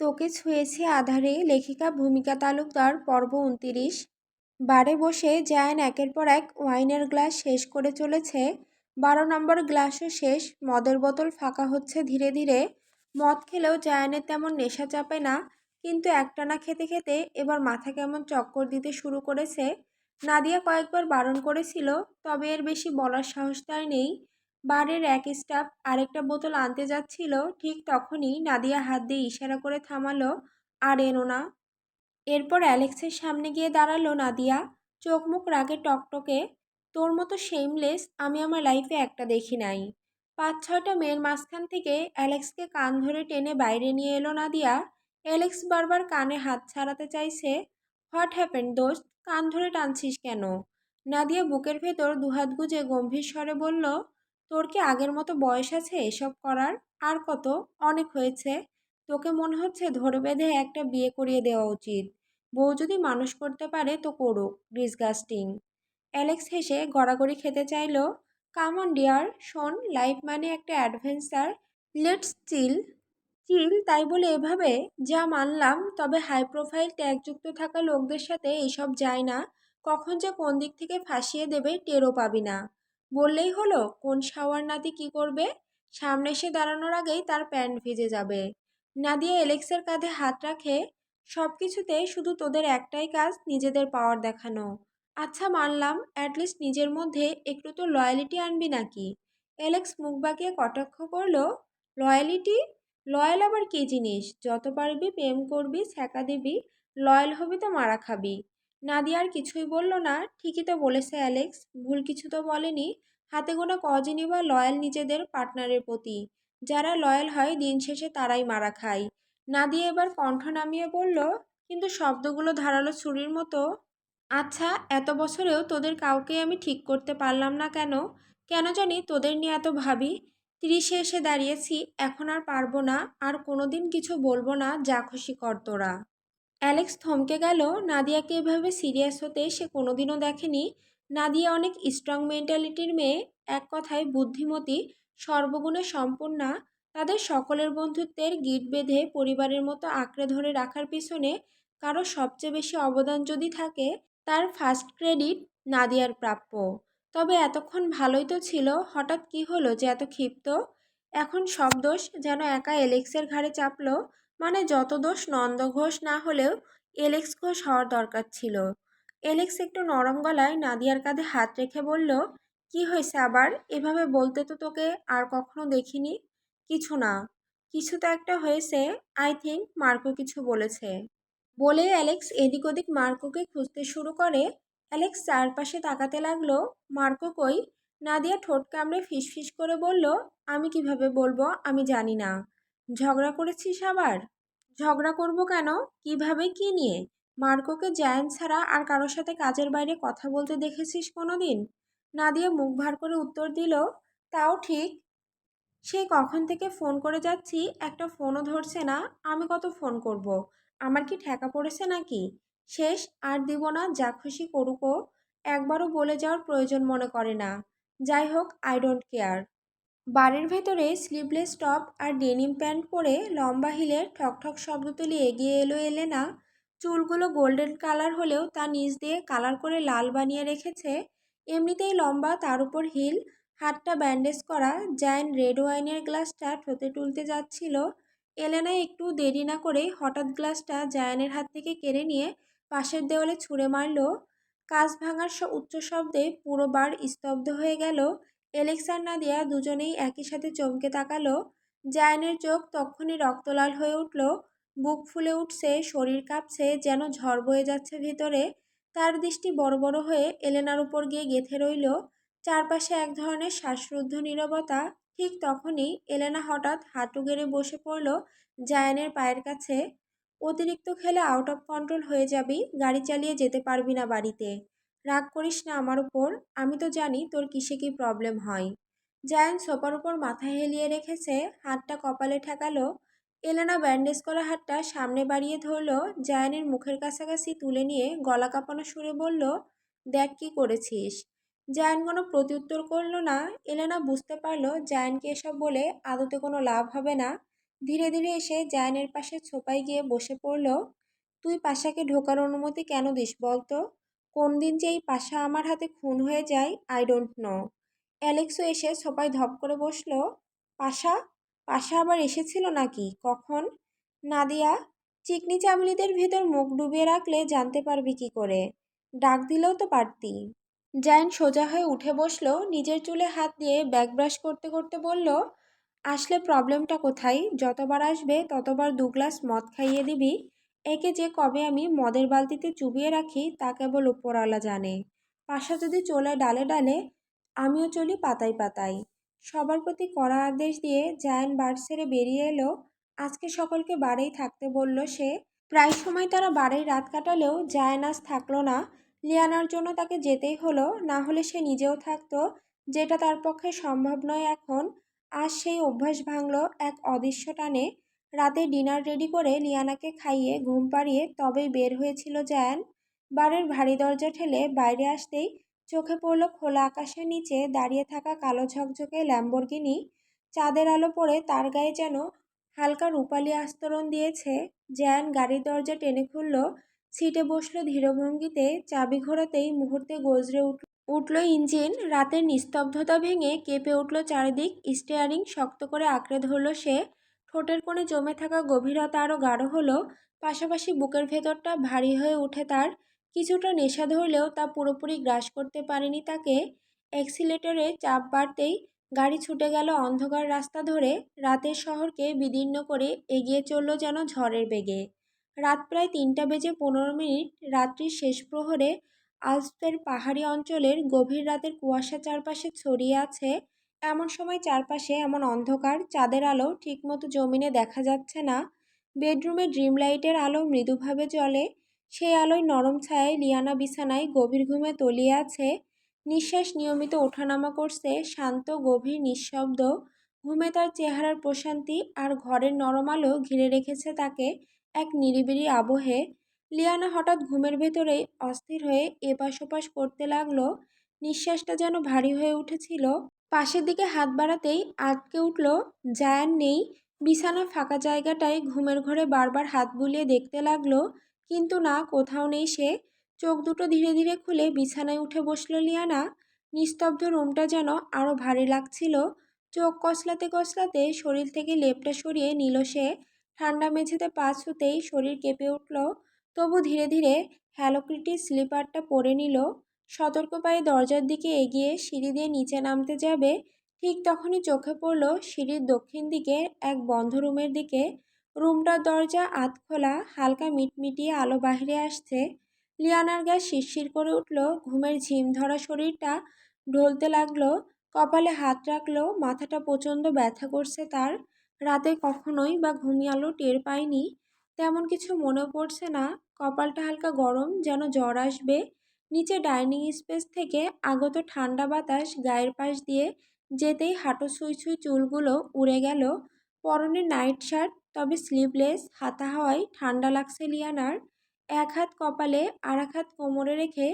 তোকে ছুঁয়েছে আঁধারে লেখিকা ভূমিকা তালুকদার পর্ব ২৯। বারে বসে জায়ান একের পর এক ওয়াইনের গ্লাস শেষ করে চলেছে। ১২ নম্বর গ্লাসও শেষ, মদের বোতল ফাঁকা হচ্ছে ধীরে ধীরে। মদ খেলেও জায়ানের তেমন নেশা চাপে না, কিন্তু একটানা খেতে খেতে এবার মাথা কেমন চক্কর দিতে শুরু করেছে। নাদিয়া কয়েকবার বারণ করেছিল, তবে এর বেশি বলার সাহস তার নেই। বারের এক স্টাফ আরেকটা বোতল আনতে যাচ্ছিল, ঠিক তখনই নাদিয়া হাত দিয়ে ইশারা করে থামালো, আর এনো না। এরপর অ্যালেক্সের সামনে গিয়ে দাঁড়ালো নাদিয়া, চোখ মুখ রাগে টকটকে। তোর মতো শেমলেস আমি আমার লাইফে একটা দেখি নাই। ৫-৬টা মেয়ের মাঝখান থেকে অ্যালেক্সকে কান ধরে টেনে বাইরে নিয়ে এলো নাদিয়া। অ্যালেক্স বারবার কানে হাত ছাড়াতে চাইছে। হোয়াট হ্যাপেন দোস্ত, কান ধরে টানছিস কেন? নাদিয়া বুকের ভেতর দুহাত গুজে গম্ভীর স্বরে বলল, তোর কি আগের মতো বয়স আছে এসব করার? আর কত, অনেক হয়েছে। তোকে মনে হচ্ছে ধরে বেঁধে একটা বিয়ে করিয়ে দেওয়া উচিত। বউ যদি মানুষ করতে পারে তো করুক, ডিসগাস্টিং। অ্যালেক্স হেসে গড়াগড়ি খেতে চাইলো। কাম অন ডিয়ার, শোন, লাইফ মানে একটা অ্যাডভেঞ্চার। লেটস চিল। চিল তাই বলে এভাবে? যা মানলাম, তবে হাই প্রোফাইল ট্যাগযুক্ত থাকা লোকদের সাথে এইসব যায় না। কখন যে কোন দিক থেকে ফাঁসিয়ে দেবে টেরও পাবি না। বললেই হলো কোন শাওয়ার নাতি কি করবে। সামনে এসে দাঁড়ানোর আগেই তার প্যান্ট ভিজে যাবে। নাদিয়া এলেক্সের কাঁধে হাত রাখে। সব কিছুতে শুধু তোদের একটাই কাজ, নিজেদের পাওয়ার দেখানো। আচ্ছা মানলাম, অ্যাটলিস্ট নিজের মধ্যে একটু তো লয়ালিটি আনবি নাকি? এলেক্স মুখ বাঁকিয়ে কটাক্ষ করলো, লয়ালিটি? লয়াল আবার কী জিনিস? যত পারবি প্রেম করবি, ছ্যাঁকা দিবি, লয়াল হবি তো মারা খাবি। নাদিয়া আর কিছুই বলল না। ঠিকই তো বলেছে অ্যালেক্স, ভুল কিছু তো বলেনি। হাতে গোনা কজনই বা লয়াল নিজেদের পার্টনারের প্রতি। যারা লয়াল হয় দিন শেষে তারাই মারা খায়। নাদিয়া এবার কণ্ঠ নামিয়ে বলল, কিন্তু শব্দগুলো ধারালো ছুরির মতো। আচ্ছা, এত বছরেও তোদের কাউকেই আমি ঠিক করতে পারলাম না কেন? কেন জানি তোদের নিয়ে এত ভাবি। ৩০-এ এসে দাঁড়িয়েছি, এখন আর পারবো না, আর কোনোদিন কিছু বলবো না, যা খুশি কর তোরা। অ্যালেক্স থমকে গেল। নাদিয়াকে এভাবে সিরিয়াস হতে সে কোনোদিনও দেখেনি। নাদিয়া অনেক স্ট্রং মেন্টালিটির মেয়ে, এক কথায় বুদ্ধিমতী, সর্বগুণে সম্পূর্ণা। তাদের সকলের বন্ধুত্বের গিঁট বেঁধে পরিবারের মতো আঁকড়ে ধরে রাখার পিছনে কারো সবচেয়ে বেশি অবদান যদি থাকে, তার ফার্স্ট ক্রেডিট নাদিয়ার প্রাপ্য। তবে এতক্ষণ ভালোই তো ছিল, হঠাৎ কি হলো যে এত ক্ষিপ্ত? এখন সব দোষ যেন একা এলেক্সের ঘাড়ে চাপলো। মানে যত দোষ নন্দ ঘোষ না হলেও এলেক্স ঘোষ হওয়ার দরকার ছিল। এলেক্স একটু নরম গলায় নাদিয়ার কাঁধে হাত রেখে বলল, কি হয়েছে আবার? এভাবে বলতে তো তোকে আর কখনো দেখিনি। কিছু না। কিছু তো একটা হয়েছে। আই থিঙ্ক মার্কো কিছু বলেছে। বলে অ্যালেক্স এদিক ওদিক মার্কোকে খুঁজতে শুরু করে। অ্যালেক্স চারপাশে তাকাতে লাগলো। মার্কো কই? নাদিয়া ঠোঁট কামড়ে ফিসফিস করে বলল, আমি কিভাবে বলবো, আমি জানি না। ঝগড়া করেছিস আবার? ঝগড়া করব কেন? কিভাবে, কি নিয়ে? মার্কোকে জায়ান ছাড়া আর কারোর সাথে কাজের বাইরে কথা বলতে দেখেছিস কোনোদিন? নাদিয়া মুখ ভার করে উত্তর দিল, তাও ঠিক। সেই কখন থেকে ফোন করে যাচ্ছি, একটা ফোনও ধরছে না। আমি কত ফোন করব? আমার কি ঠেকা পড়েছে নাকি? শেষ, আর দিব না, যা খুশি করুক ও। একবারও বলে যাওয়ার প্রয়োজন মনে করে না। যাই হোক, আই ডোন্ট কেয়ার। বাড়ির ভেতরে স্লিভলেস টপ আর ডেনিম প্যান্ট পরে লম্বা হিলের ঠকঠক শব্দ তুলে এগিয়ে এলো এলেনা। চুলগুলো গোল্ডেন কালার হলেও তা নিচ দিয়ে কালার করে লাল বানিয়ে রেখেছে। এমনিতেই লম্বা, তার উপর হিল। হাতটা ব্যান্ডেজ করা। জায়ান্ট রেড ওয়াইনের গ্লাসটা ঠোঁটে তুলতে যাচ্ছিল। এলেনা একটু দেরি না করেই হঠাৎ গ্লাসটা জায়ানের হাত থেকে কেড়ে নিয়ে পাশের দেওয়ালে ছুঁড়ে মারল। কাঁচ ভাঙার উচ্চ শব্দে পুরো বার স্তব্ধ হয়ে গেল। এলেক্স আর নাদিয়া দুজনেই একই সাথে চমকে তাকালো। জায়ানের চোখ তক্ষুনি রক্তলাল হয়ে উঠল। বুক ফুলে উঠছে, শরীর কাঁপছে, যেন ঝড় বয়ে যাচ্ছে ভিতরে। তার দৃষ্টি বড় বড় হয়ে এলেনার উপর গিয়ে গেঁথে রইল। চারপাশে এক ধরনের শ্বাসরুদ্ধ নীরবতা। ঠিক তখনই এলেনা হঠাৎ হাঁটু গেড়ে বসে পড়ল জায়ানের পায়ের কাছে। অতিরিক্ত খেলে আউট অফ কন্ট্রোল হয়ে যাবি, গাড়ি চালিয়ে যেতে পারবি না বাড়িতে। রাগ করিস না আমার উপর, আমি তো জানি তোর কিসে কি প্রবলেম হয়। জায়ান সোফার উপর মাথা হেলিয়ে রেখেছে, হাতটা কপালে ঠেকালো। এলেনা ব্যান্ডেজ করা হাতটা সামনে বাড়িয়ে ধরল, জায়ানের মুখের কাছাকাছি তুলে নিয়ে গলা কাঁপানো সুরে বলল, দেখ কি করেছিস। জায়ান কোনো প্রত্যুত্তর করল না। এলেনা বুঝতে পারল জায়ানকে এসব বলে আদতে কোনো লাভ হবে না। ধীরে ধীরে এসে জায়ানের পাশে সোফায় গিয়ে বসে পড়ল। তুই পাশাকে ঢোকার অনুমতি কেন দিস বলতো? কোন দিন যে এই পাশা আমার হাতে খুন হয়ে যায় আই ডোন্ট নো। অ্যালেক্সও এসে সোফায় ধপ করে বসলো। পাশা? পাশা আবার এসেছিল নাকি? কখন? নাদিয়া, চিকনি চামড়িদের ভেতর মুখ ডুবিয়ে রাখলে জানতে পারবি কি করে? ডাক দিলেও তো পারতি। জায়ান সোজা হয়ে উঠে বসলো, নিজের চুলে হাত দিয়ে ব্যাক ব্রাশ করতে করতে বলল, আসলে প্রবলেমটা কোথায়? যতবার আসবে ততবার 2 গ্লাস মদ খাইয়ে দিবি। একে যে কবে আমি মদের বালতিতে চুবিয়ে রাখি তা কেবল উপরওয়ালা জানে। পাশা যদি চলে ডালে ডালে, আমিও চলি পাতায় পাতায়। সবার প্রতি কড়া আদেশ দিয়ে জায়ান বার ছেড়ে বেরিয়ে এলো। আজকে সকলকে বাড়েই থাকতে বলল সে। প্রায় সময় তারা বাড়েই রাত কাটালেও জায়ান আজ থাকলো না। লিয়ানার জন্য তাকে যেতেই হলো, না হলে সে নিজেও থাকতো, যেটা তার পক্ষে সম্ভব নয় এখন। আজ সেই অভ্যাস ভাঙল এক অদৃশ্য টানে। রাতে ডিনার রেডি করে লিয়ানাকে খাইয়ে ঘুম পাড়িয়ে তবেই বের হয়েছিল জায়ান। বাড়ির ভারী দরজা ঠেলে বাইরে আসতেই চোখে পড়ল খোলা আকাশের নিচে দাঁড়িয়ে থাকা কালো ঝকঝকে ল্যাম্বরগিনি। চাঁদের আলো পড়ে তার গায়ে যেন হালকা রূপালি আস্তরণ দিয়েছে। জায়ান গাড়ির দরজা টেনে খুলল, সিটে বসলো ধীরভঙ্গিতে। চাবি ঘোরাতেই মুহূর্তে গজরে উঠল ইঞ্জিন। রাতের নিস্তব্ধতা ভেঙে কেঁপে উঠল চারিদিক। স্টিয়ারিং শক্ত করে আঁকড়ে ধরল সে। ঠোঁটের কোণে জমে থাকা গভীরতা আরও গাঢ় হলো। পাশাপাশি বুকের ভেতরটা ভারী হয়ে উঠে তার। কিছুটা নেশা ধরলেও তা পুরোপুরি গ্রাস করতে পারেনি তাকে। অ্যাক্সিলেটরে চাপ বাড়তেই গাড়ি ছুটে গেল অন্ধকার রাস্তা ধরে। রাতের শহরকে বিদীর্ণ করে এগিয়ে চলল যেন ঝড়ের বেগে। রাত প্রায় 3টা বেজে 15 মিনিট। রাত্রির শেষ প্রহরে আল্পসের পাহাড়ি অঞ্চলের গভীর রাতের কুয়াশা চারপাশে ছড়িয়ে আছে। এমন সময় চারপাশে এমন অন্ধকার, চাঁদের আলো ঠিকমতো জমিনে দেখা যাচ্ছে না। বেডরুমে ড্রিম লাইটের আলো মৃদুভাবে জ্বলে। সেই আলোয় নরম ছায়ায় লিয়ানা বিছানায় গভীর ঘুমে তলিয়ে আছে। নিঃশ্বাস নিয়মিত ওঠানামা করছে, শান্ত গভীর নিঃশব্দ। ঘুমে তার চেহারার প্রশান্তি আর ঘরের নরম আলো ঘিরে রেখেছে তাকে এক নিরিবিলি আবহে। লিয়ানা হঠাৎ ঘুমের ভেতরেই অস্থির হয়ে এপাশ ওপাশ করতে লাগলো। নিঃশ্বাসটা যেন ভারী হয়ে উঠেছিল। পাশের দিকে হাত বাড়াতেই আটকে উঠল। জায়ান নেই। বিছানা ফাঁকা জায়গাটায় ঘুমের ঘরে বারবার হাত বুলিয়ে দেখতে লাগলো, কিন্তু না, কোথাও নেই সে। চোখ দুটো ধীরে ধীরে খুলে বিছানায় উঠে বসল লিয়ানা। নিস্তব্ধ রুমটা যেন আরও ভারী লাগছিল। চোখ কসলাতে কসলাতে শরীর থেকে লেপটা সরিয়ে নিল সে। ঠান্ডা মেঝেতে পা ছুঁতেই শরীর কেঁপে উঠল। তবু ধীরে ধীরে হ্যালো কিটি স্লিপারটা পরে নিল। সতর্ক পায়ে দরজার দিকে এগিয়ে সিঁড়ি দিয়ে নিচে নামতে যাবে, ঠিক তখনই চোখে পড়ল সিঁড়ির দক্ষিণ দিকে এক বন্ধ রুমের দিকে। রুমটার দরজা আধখোলা, হালকা মিটমিটিয়ে আলো বাহিরে আসছে। লিয়ানার গা শিরশির করে উঠল। ঘুমের ঝিম ধরা শরীরটা ঢলতে লাগলো। কপালে হাত রাখলো, মাথাটা প্রচণ্ড ব্যথা করছে তার। রাতে কখনোই বা ঘুমিয়ে টের পায়নি, তেমন কিছু মনেও পড়ছে না। কপালটা হালকা গরম, যেন জ্বর আসবে। নিচে ডাইনিং স্পেস থেকে আগত ঠান্ডা বাতাস গায়ের পাশ দিয়ে যেতেই হাঁটু ছুঁই ছুঁই চুলগুলো উড়ে গেল। পরনে নাইট শার্ট, তবে স্লিভলেস। হাতা হাওয়ায় ঠান্ডা লাগছে লিয়ানার। এক হাত কপালে আর এক হাত কোমরে রেখে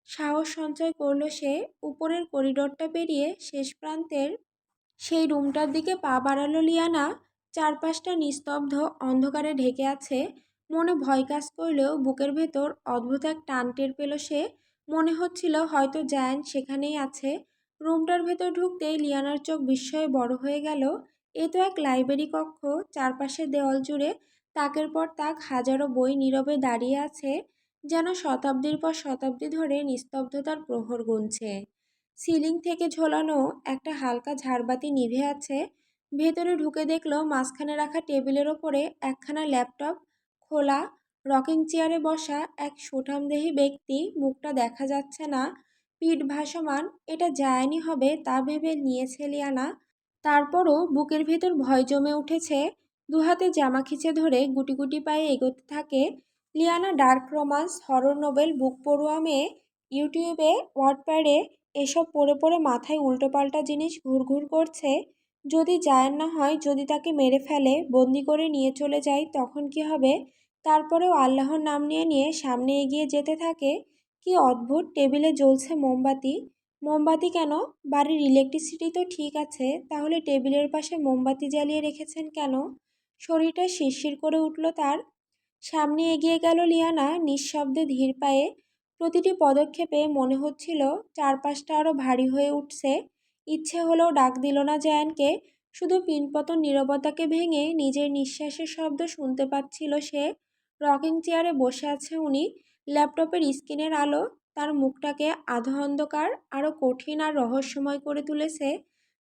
সাহস সঞ্চয় করল সে। উপরের করিডোরটা পেরিয়ে শেষ প্রান্তের সেই রুমটার দিকে পা বাড়ালো লিয়ানা। চারপাশটা নিস্তব্ধ, অন্ধকারে ঢেকে আছে। মনে ভয় কাজ করলেও বুকের ভেতর অদ্ভুত এক টান টের পেল সে। মনে হচ্ছিল হয়তো জায়ান সেখানেই আছে। রুমটার ভেতর ঢুকতেই লিয়ানার চোখ বিস্ময়ে বড় হয়ে গেল। এ তো এক লাইব্রেরি কক্ষ। চারপাশের দেওয়াল জুড়ে তাকের পর তাক হাজারো বই নীরবে দাঁড়িয়ে আছে, যেন শতাব্দীর পর শতাব্দী ধরে নিস্তব্ধতার প্রহর গুনছে। সিলিং থেকে ঝোলানো একটা হালকা ঝাড়বাতি নিভে আছে। ভেতরে ঢুকে দেখলো মাঝখানে রাখা টেবিলের ওপরে একখানা ল্যাপটপ খোলা। রকিং চেয়ারে বসা এক সুঠামদেহী ব্যক্তি, মুখটা দেখা যাচ্ছে না, পিঠ ভাসমান। এটা জায়ানই হবে তা ভেবে নিয়েছে লিয়ানা। তারপরও বুকের ভেতর ভয় জমে উঠেছে। দুহাতে জামা খিঁচে ধরে গুটি গুটি পায়ে এগোতে থাকে Liana. Dark romance, horror novel, book পড়ুয়া মেয়ে। ইউটিউবে, ওয়াটপ্যাডে এসব পড়ে পড়ে মাথায় উল্টোপাল্টা জিনিস ঘুরঘুর করছে। যদি জায়ান না হয়, যদি তাকে মেরে ফেলে, বন্দি করে নিয়ে চলে যায়, তখন কি হবে? তারপরেও আল্লাহর নাম নিয়ে নিয়ে সামনে এগিয়ে যেতে থাকে। কি অদ্ভুত, টেবিলে জ্বলছে মোমবাতি। মোমবাতি কেন? বাড়ির ইলেকট্রিসিটি তো ঠিক আছে, তাহলে টেবিলের পাশে মোমবাতি জ্বালিয়ে রেখেছেন কেন? শরীরটা শিরশির করে উঠল তার। সামনে এগিয়ে গেল লিয়ানা নিঃশব্দে ধীর পায়ে। প্রতিটি পদক্ষেপে মনে হচ্ছিল চারপাশটা আরও ভারী হয়ে উঠছে। ইচ্ছে হলেও ডাক দিল না জায়ানকে। শুধু পিনপতন নীরবতাকে ভেঙে নিজের নিঃশ্বাসের শব্দ শুনতে পাচ্ছিল সে। রকিং চেয়ারে বসে আছে উনি। ল্যাপটপের স্ক্রিনের আলো তার মুখটাকে আধো অন্ধকার আরও কঠিন আর রহস্যময় করে তুলেছে।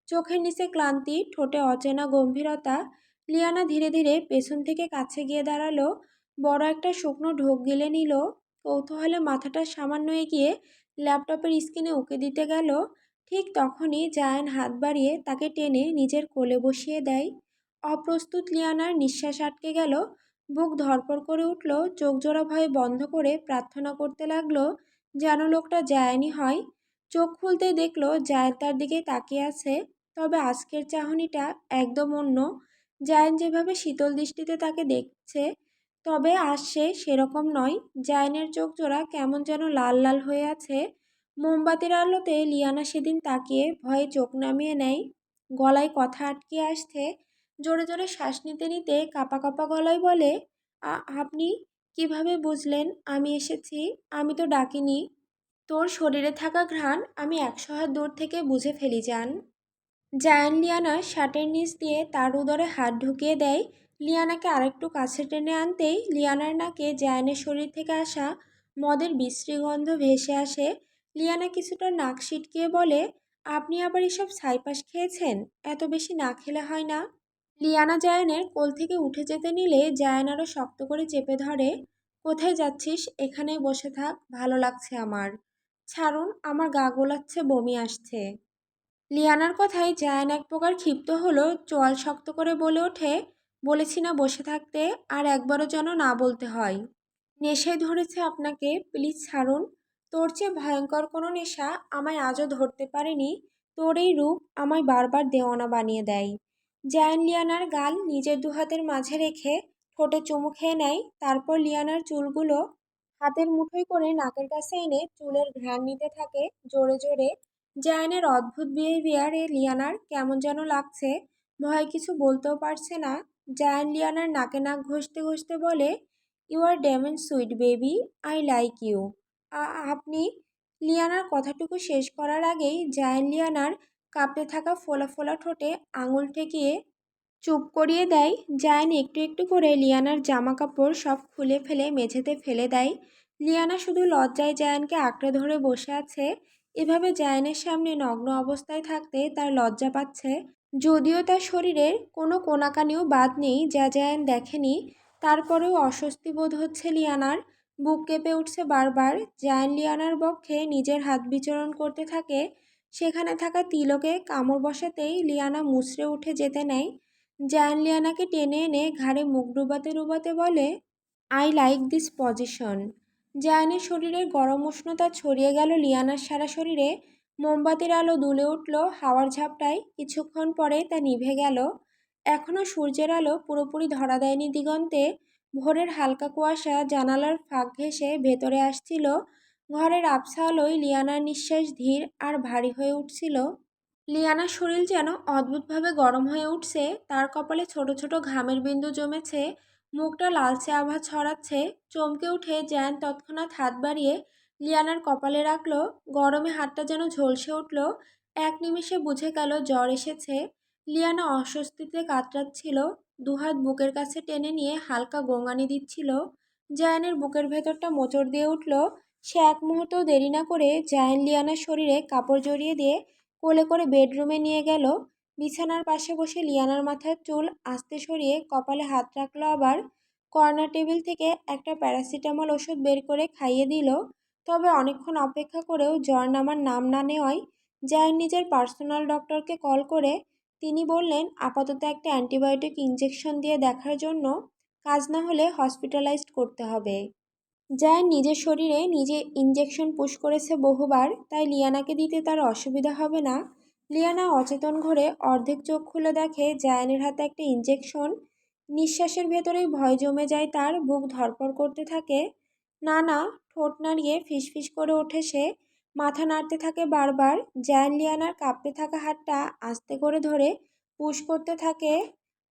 চোখের নিচে ক্লান্তি, ঠোঁটে অচেনা গম্ভীরতা। লিয়ানা ধীরে ধীরে পেছন থেকে কাছে গিয়ে দাঁড়ালো। বড় একটা শুকনো ঢোক গিলে নিল। কৌতূহলে মাথাটা সামান্য এগিয়ে ল্যাপটপের স্ক্রিনে উঁকে দিতে গেল। ঠিক তখনই জায়ান হাত বাড়িয়ে তাকে টেনে নিজের কোলে বসিয়ে দেয়। অপ্রস্তুত লিয়ানার নিঃশ্বাস আটকে গেল। বুক ধড়ফড় করে উঠল। চোখ জোড়া ভয়ে বন্ধ করে প্রার্থনা করতে লাগলো যেন লোকটা জায়ানই হয়। চোখ খুলতেই দেখলো জায়ান তার দিকে তাকিয়ে আছে। তবে আজকের চাহনিটা একদম অন্য। জায়ান যেভাবে শীতল দৃষ্টিতে তাকে দেখছে, তবে আজ সে সেরকম নয়। জায়ানের চোখ জোড়া কেমন যেন লাল লাল হয়ে আছে। মোমবাতির আলোতে লিয়ানা সেদিন তাকিয়ে ভয়ে চোখ নামিয়ে নেয়। গলায় কথা আটকে আসছে। জোরে জোরে শ্বাস নিতে নিতে কাঁপা কাঁপা গলায় বলে, আপনি কিভাবে বুঝলেন আমি এসেছি? আমি তো ডাকিনি। তোর শরীরে থাকা ঘ্রাণ আমি 100 হাত দূর থেকে বুঝে ফেলি জান। জায়ান লিয়ানার শার্টের নিচ দিয়ে তার উদরে হাত ঢুকিয়ে দেয়। লিয়ানাকে আরেকটু কাছে টেনে আনতেই লিয়ানার নাকে জায়ানের শরীর থেকে আসা মদের বিশ্রী গন্ধ ভেসে আসে। লিয়ানা কিছুটা নাক সিটকিয়ে বলে, আপনি আবার এসব ছাইপাশ খেয়েছেন? এত বেশি না খেলে হয় না? লিয়ানা জায়ানের কোল থেকে উঠে যেতে নিলে জায়ান আরও শক্ত করে চেপে ধরে। কোথায় যাচ্ছিস? এখানেই বসে থাক, ভালো লাগছে আমার। ছাড়ুন, আমার গা গোলাচ্ছে, বমি আসছে। লিয়ানার কথায় জায়ান এক প্রকার ক্ষিপ্ত হলো। চোয়াল শক্ত করে বলে ওঠে, বলেছি না বসে থাকতে, আর একবারও যেন না বলতে হয়। নেশায় ধরেছে আপনাকে, প্লিজ ছাড়ুন। তোর চেয়ে ভয়ঙ্কর কোনো নেশা আমায় আজও ধরতে পারেনি। তোর এই রূপ আমায় বারবার দেওয়ানা বানিয়ে দেয়। জায়ান লিয়ানার গাল নিজের দুহাতের মাঝে রেখে ঠোঁটে চুমু খেয়ে নেয়। তারপর লিয়ানার চুলগুলো হাতের মুঠোয় করে নাকের কাছে এনে চুলের ঘ্রাণ নিতে থাকে জোরে জোরে। জায়ানের অদ্ভুত বিহেভিয়ারে লিয়ানার কেমন যেন লাগছে। ভয় কিছু বলতেও পারছে না। জায়ান লিয়ানার নাকে নাক ঘষতে ঘষতে বলে, you are damn sweet baby, I like you. আপনি? লিয়ানার কথাটুকু শেষ করার আগেই জায়ান লিয়ানার কাঁপতে থাকা ফোলা ফোলা ঠোঁটে আঙুল ঠেকিয়ে চুপ করিয়ে দেয়। জায়ান একটু একটু করে লিয়ানার জামা কাপড় সব খুলে ফেলে মেঝেতে ফেলে দেয়। লিয়ানা শুধু লজ্জায় জায়ানকে আঁকড়ে ধরে বসে আছে। এভাবে জায়ানের সামনে নগ্ন অবস্থায় থাকতে তার লজ্জা পাচ্ছে। যদিও তার শরীরের কোনো কোনাকানিও বাদ নেই যা জায়ান দেখেনি, তারপরেও অস্বস্তি বোধ হচ্ছে লিয়ানার। বুক কেঁপে উঠছে বারবার। জায়ান লিয়ানার বক্ষে নিজের হাত বিচরণ করতে থাকে। সেখানে থাকা তিলকে কামড় বসাতেই লিয়ানা মুচড়ে উঠে যেতে নেয়। জায়ান লিয়ানাকে টেনে এনে ঘাড়ে মুখ ডুবাতে ডুবাতে বলে, আই লাইক দিস পজিশন। জায়ানের শরীরের গরম উষ্ণতা ছড়িয়ে গেল লিয়ানার সারা শরীরে। মোমবাতির আলো দুলে উঠল হাওয়ার ঝাপটায়। কিছুক্ষণ পরে তা নিভে গেল। এখনও সূর্যের আলো পুরোপুরি ধরা দেয়নি দিগন্তে। ভোরের হালকা কুয়াশা জানালার ফাঁক ঘেঁষে ভেতরে আসছিল। ঘরের আবছা আলোয় লিয়ানার নিঃশ্বাস ধীর আর ভারী হয়ে উঠছিল। লিয়ানার শরীর যেন অদ্ভুতভাবে গরম হয়ে উঠছে। তার কপালে ছোট ছোট ঘামের বিন্দু জমেছে। মুখটা লালচে আভা ছড়াচ্ছে। চমকে উঠে জায়ান তৎক্ষণাৎ হাত বাড়িয়ে লিয়ানার কপালে রাখলো। গরমে হাতটা যেন ঝলসে উঠল। এক নিমেষে বুঝে গেল জ্বর এসেছে। লিয়ানা অস্বস্তিতে কাতরাচ্ছিল। দুহাত বুকের কাছে টেনে নিয়ে হালকা গোঙানি দিচ্ছিল। জায়ানের বুকের ভেতরটা মোচড় দিয়ে উঠল। সে এক মুহূর্তও দেরি না করে জায়ান লিয়ানার শরীরে কাপড় জড়িয়ে দিয়ে কোলে করে বেডরুমে নিয়ে গেল। বিছানার পাশে বসে লিয়ানার মাথার চুল আস্তে সরিয়ে কপালে হাত রাখলো আবার। কর্নার টেবিল থেকে একটা প্যারাসিটামল ওষুধ বের করে খাইয়ে দিল। তবে অনেকক্ষণ অপেক্ষা করেও জ্বর নামার নাম না নেওয়ায় জায়ান নিজের পার্সোনাল ডক্টরকে কল করে তিনি বললেন আপাতত একটা অ্যান্টিবায়োটিক ইঞ্জেকশন দিয়ে দেখার জন্য, কাজ না হলে হসপিটালাইজড করতে হবে। জায়ান নিজের শরীরে নিজে ইঞ্জেকশন পুশ করেছে বহুবার, তাই লিয়ানাকে দিতে তার অসুবিধা হবে না। লিয়ানা অচেতন ঘরে অর্ধেক চোখ খুলে দেখে জায়ানের হাতে একটা ইঞ্জেকশন। নিঃশ্বাসের ভেতরেই ভয় জমে যায় তার। বুক ধড়ফড় করতে থাকে। না না, ঠোঁট নাড়িয়ে ফিসফিস করে ওঠে সে। মাথা নাড়তে থাকে বারবার। জায়ান লিয়ানার কাঁপতে থাকা হাতটা আস্তে করে ধরে পুশ করতে থাকে।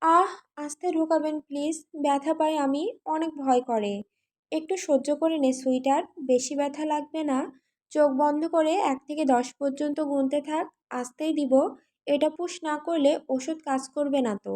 আহ, আস্তে ঢোকাবেন প্লিজ, ব্যথা পাই আমি, অনেক ভয় করে। একটু সহ্য করে নে সুইটার, বেশি ব্যথা লাগবে না। চোখ বন্ধ করে 1 থেকে 10 পর্যন্ত গুনতে থাক, আস্তেই দিব। এটা পুশ না করলে ওষুধ কাজ করবে না তো।